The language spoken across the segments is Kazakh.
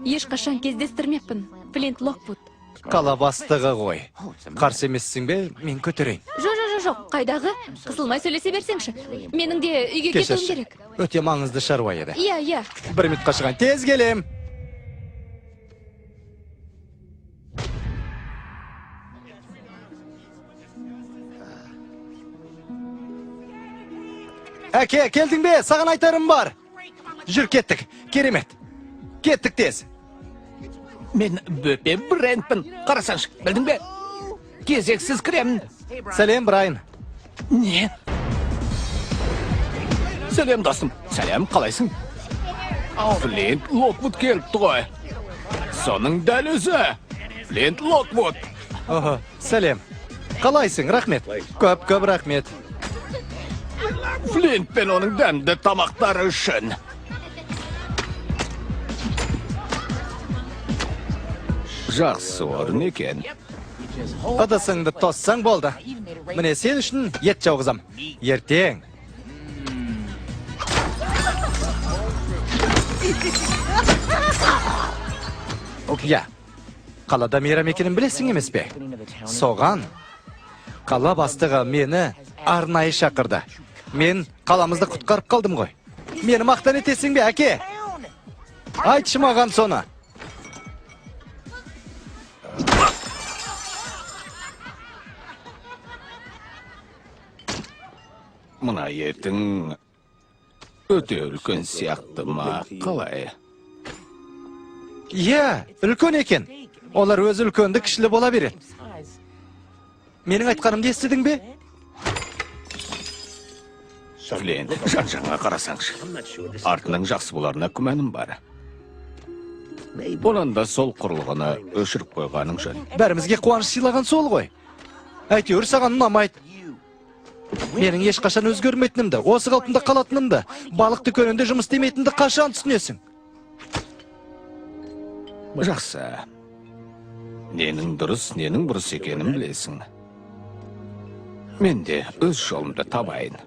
ешқашан кездестірмеппін. Флинт Локвуд. Қала бастығы ғой. Қарсы емессің бе, мен көтерейін. Жоқ, қайдағы? Қысылмай сөйлесе берсеңші. Менің де үйге кетуім керек. Өте маңызды шаруа еді. Иә. 1 минутқа шығайын, тез келем. Әке, келдің бе? Саған айтарым бар. Жүр, кеттік. Керемет. Кеттік тез. Мен бөпе Брентпін. Қарасаңшы, білдің бе? Кезексіз кіремін. Сәлем, Брайан. Не? Сәлем, достым. Сәлем, қалайсың? Флинт Локвуд келіпті ғой. Соның дәл өзі. Флинт Локвуд. Сәлем. Қалайсың, рахмет. Көп рахмет. Флинт пен оның дәмді тамақтары үшін. Жақсы орын екен. Ыдысыңды тоссаң болды. Міне сен үшін ет жауғызам. Ертең. Я, қалада мейрам екенін білесің емес пе? Соған қала бастығы мені арнайы шақырды. Мен қаламызды құтқарып қалдым ғой. Мені мақтан етесің бе, әке? Айтшы маған соны. Мұна ертің өте үлкен сияқты ма, қалай? Үлкен екен. Олар өз үлкенді кішілі бола береді. Менің айтқанымды естідің бе? Флинт, жан-жаңа қарасаңшы. Артының жақсы боларына күмәнім бар. Боланда сол құрылғыны өшіріп қойғаның жөн. Бәрімізге қуаныш сыйлаған сол ғой. Әйтеуір саған ұнамайды. Менің ешқашан өзгермейтінімді, осы қалпымда қалатынымды, балық дүкенінде жұмыс істемейтінімді қашан түсінесің? Жақсы. Ненің дұрыс, ненің бұрыс екенін білесің. Мен де өз жолымды табайын.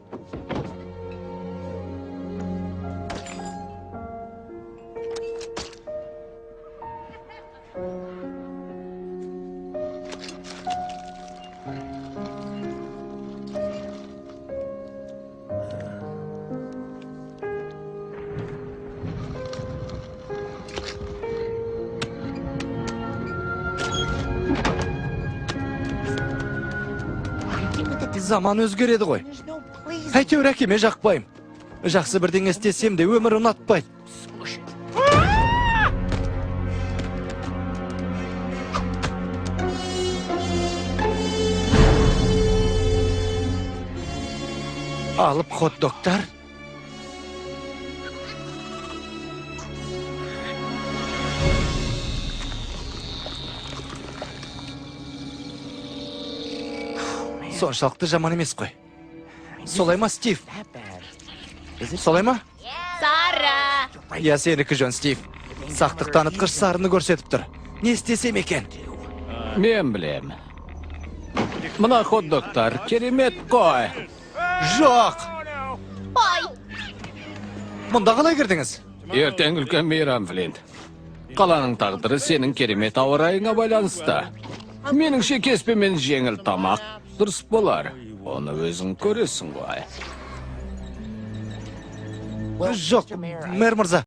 Заман өзгереді ғой. Әйтеуір әкеме жақпайым. Жақсы бірдеңе істесем де өмір ұнатпайды. Алып хот-догтар. Соншалықты жаман емес қой. Солай ма, Стив? Солай ма? Сара! Я сенікі жөн, Стив. Сақтық танытқыш сарыны көрсетіп тұр. Не істесем екен? Мен білем. Мұна хот-догтар керемет қой. Жоқ! Ой! Мұнда қалай кірдіңіз? Ертең үлкен мейрам, Флинт. Қаланың тағдыры сенің керемет ауа райыңа байланысты. Меніңше кеспемен жеңіл тамақ дұрыс болар. Оны өзің көресің ғой. Жоқ, мэр мырза.